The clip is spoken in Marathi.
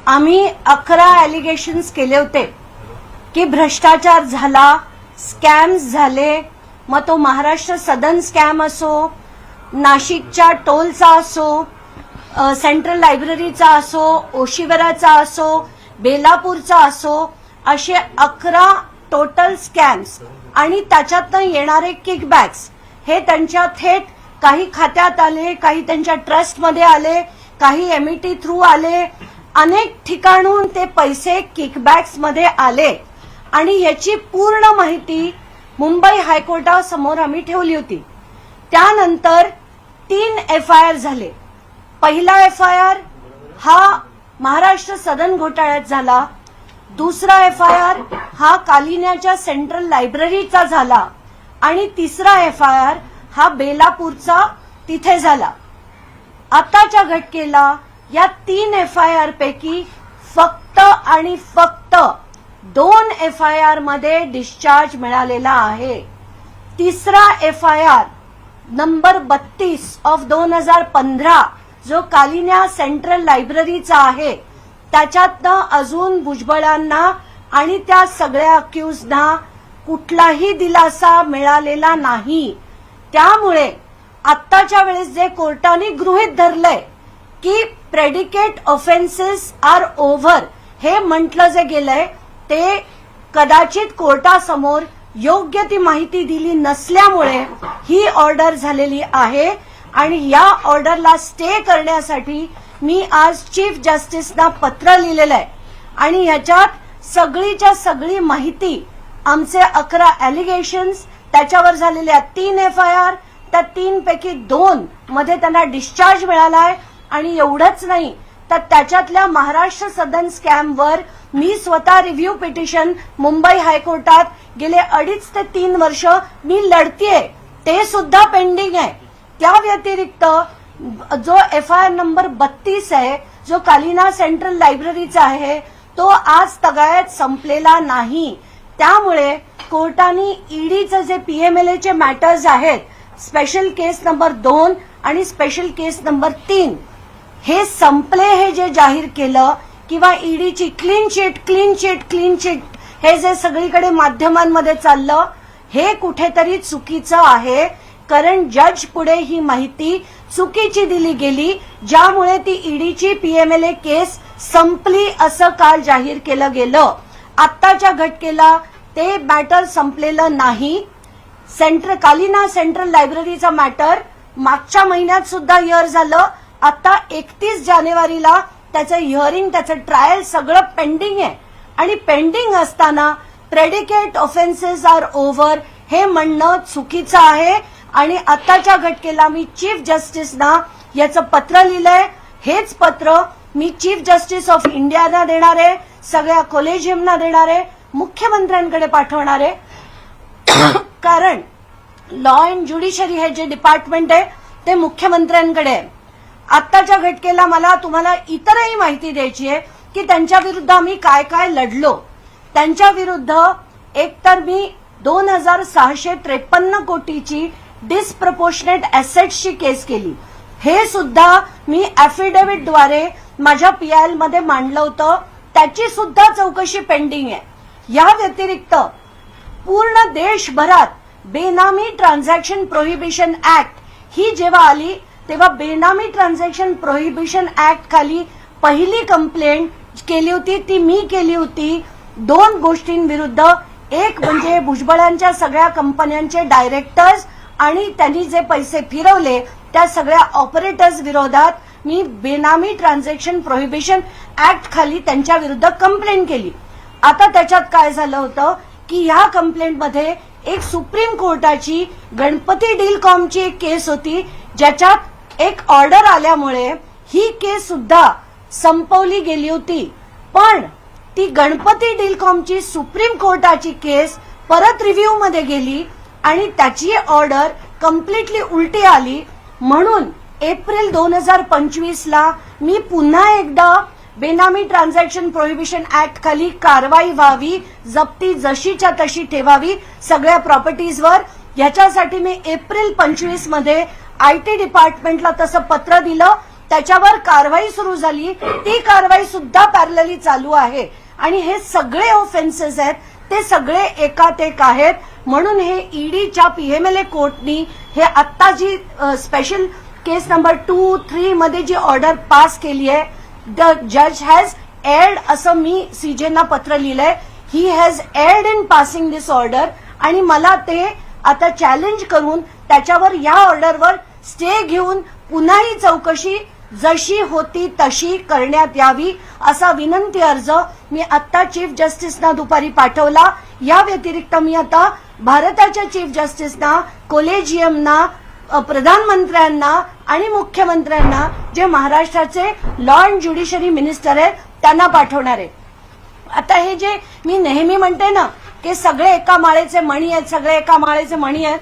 आम्ही 11 ॲलिगेशन्स केले होते की भ्रष्टाचार झाला, स्कॅम्स झाले, मग तो महाराष्ट्र सदन स्कॅम असो, नाशिकच्या टोलचा असो, सेंट्रल लायब्ररीचा असो, ओशिवराचा असो, बेलापूरचा असो, असे 11 टोटल स्कॅम्स आणि त्याच्यातनं येणारे किकबॅक्स हे त्यांच्या थेट काही खात्यात आले, काही त्यांच्या ट्रस्टमध्ये आले, काही एमईटी थ्रू आले, अनेक ठिकाणून ते पैसे किकबॅक्समध्ये आले आणि याची पूर्ण माहिती मुंबई हायकोर्टासमोर आम्ही ठेवली होती. त्यानंतर 3 FIR झाले. पहिला FIR हा महाराष्ट्र सदन घोटाळ्यात झाला, दुसरा FIR हा कालिन्याच्या सेंट्रल लायब्ररीचा झाला आणि तिसरा FIR हा बेलापूरचा तिथे झाला. आताच्या घटकेला या 3 FIR पैकी फक्त आणि फक्त 2 FIR मध्ये डिस्चार्ज मिळालेला आहे. तिसरा FIR नंबर 32 ऑफ 2015 जो कालिन्या सेंट्रल लायब्ररीचा आहे, त्याच्यातनं अजून भुजबळांना आणि त्या सगळ्या अक्युजना कुठलाही दिलासा मिळालेला नाही. त्यामुळे आत्ताच्या वेळेस जे कोर्टाने गृहीत धरलंय की प्रेडिकेट ऑफेन्सेस आर ओव्हर हे म्हटलं जे गेलंय ते कदाचित कोर्टासमोर योग्य ती माहिती दिली नसल्यामुळे ही ऑर्डर झालेली आहे आणि या ऑर्डरला स्टे करण्यासाठी मी आज चीफ जस्टिसना पत्र लिहिलेलं आहे आणि याच्यात सगळीच्या सगळी माहिती, आमचे 11 ॲलिगेशन्स, त्याच्यावर झालेल्या 3 FIR, त्या 3 पैकी 2 मध्ये त्यांना डिस्चार्ज मिळालाय आणि एवढंच नाही तर त्याच्यातल्या महाराष्ट्र सदन स्कॅमवर मी स्वतः रिव्ह्यू पिटिशन मुंबई हायकोर्टात गेले 2.5 ते 3 वर्ष मी लढतीये, ते सुद्धा पेंडिंग आहे. त्या व्यतिरिक्त जो FIR नंबर 32 आहे जो कालिना सेंट्रल लायब्ररीचा आहे तो आज तगायत संपलेला नाही. त्यामुळे कोर्टाने ईडीचे जे PMLA चे मॅटर्स आहेत, स्पेशल केस नंबर 2 आणि स्पेशल केस नंबर 3 हे संपले हे जे जाहीर केलं किंवा ईडीची क्लीन चिट हे जे सगळीकडे माध्यमांमध्ये चाललं हे कुठेतरी चुकीचं आहे. कारण जज पुढे ही माहिती चुकीची दिली गेली, ज्यामुळे ती ईडीची PMLA केस संपली असं काल जाहीर केलं गेलं. आत्ताच्या घटकेला ते मॅटर संपलेलं नाही. कालिना सेंट्रल लायब्ररीचा मॅटर मागच्या महिन्यात सुद्धा हिअर झालं. आता 31 जानेवारीला त्याचं हिअरिंग, त्याचं ट्रायल सगळं पेंडिंग आहे आणि पेंडिंग असताना प्रेडिकेट ऑफेन्सेस आर ओव्हर हे म्हणणं चुकीचं आहे आणि आताच्या घटकेला मी चीफ जस्टिसना याचं पत्र लिहिलंय. हेच पत्र मी चीफ जस्टिस ऑफ इंडियाला देणार आहे, सगळ्या कॉलेजियमना देणार आहे, मुख्यमंत्र्यांकडे पाठवणार आहे. कारण लॉ अँड ज्युडिशरी हे जे डिपार्टमेंट आहे ते मुख्यमंत्र्यांकडे आहे. आत्ताच्या घटकेला मला तुम्हाला इतरही माहिती द्यायची आहे की त्यांच्या विरुद्ध आम्ही काय काय लढलो. त्यांच्या विरुद्ध एकतर मी 2653 कोटीची डिस्प्रपोर्शनेट ॲसेट्सची केस केली. हे सुद्धा मी ॲफिडेव्हिटद्वारे माझ्या PIL मध्ये मांडलं होतं, त्याची सुद्धा चौकशी पेंडिंग आहे. या व्यतिरिक्त पूर्ण देशभरात बेनामी ट्रान्झॅक्शन प्रोहिबिशन ऍक्ट ही जेव्हा आली तेव्हा बेनामी ट्रान्झॅक्शन प्रोहिबिशन ऍक्ट खाली पहिली कंप्लेंट केली होती ती मी केली होती 2 गोष्टींविरुद्ध. एक म्हणजे भुजबळांच्या सगळ्या कंपन्यांचे डायरेक्टर्स आणि त्यांनी जे पैसे फिरवले त्या सगळ्या ऑपरेटर्स विरोधात मी बेनामी ट्रान्झॅक्शन प्रोहिबिशन ऍक्ट खाली त्यांच्या विरुद्ध कंप्लेंट केली. आता त्याच्यात काय झालं होतं की ह्या कंप्लेंटमध्ये एक सुप्रीम कोर्टाची गणपती डीलकॉमची एक केस होती, ज्याच्यात एक ऑर्डर आल्यामुळे ही केस सुद्धा संपवली गेली होती. पण ती गणपती डीलकॉमची सुप्रीम कोर्टाची केस परत रिव्ह्यू मध्ये गेली आणि त्याची ऑर्डर कम्प्लिटली उलटी आली. म्हणून एप्रिल 2025ला मी पुन्हा एकदा बेनामी ट्रान्झॅक्शन प्रोहिबिशन ऍक्ट खाली कारवाई व्हावी, जप्ती जशीच्या तशी ठेवावी सगळ्या प्रॉपर्टीजवर, याच्यासाठी मी एप्रिल 25 मध्ये IT डिपार्टमेंटला तसं पत्र दिलं त्याच्यावर कारवाई सुरू झाली, ती कारवाई सुद्धा पॅरलली चालू आहे आणि हे सगळे ऑफेन्सेस आहेत ते सगळे एकात एक आहेत. म्हणून हे ईडीच्या पीएमएलए कोर्टनी हे आत्ता जी स्पेशल केस नंबर 2, 3 मध्ये जी ऑर्डर पास केली आहे, द जज हॅज एर्ड असं मी सीजेना पत्र लिहिलंय. He has erred in passing this order आणि मला ते आता चॅलेंज करून त्याच्यावर या ऑर्डरवर स्टे घेऊन पुन्हा ही चौकशी जशी होती तशी करण्यात यावी असा विनंती अर्ज मी आत्ता चीफ जस्टिसना दुपारी पाठवला. या व्यतिरिक्त मी आता भारताच्या चीफ जस्टिसना, कोलेजियमना, प्रधानमंत्र्यांना आणि मुख्यमंत्र्यांना जे महाराष्ट्राचे लॉ अँड ज्युडिशरी मिनिस्टर आहेत त्यांना पाठवणार आहे. आता हे जे मी नेहमी म्हणते ना की सगळे एका माळेचे मणी आहेत, सगळे एका माळेचे मणी आहेत,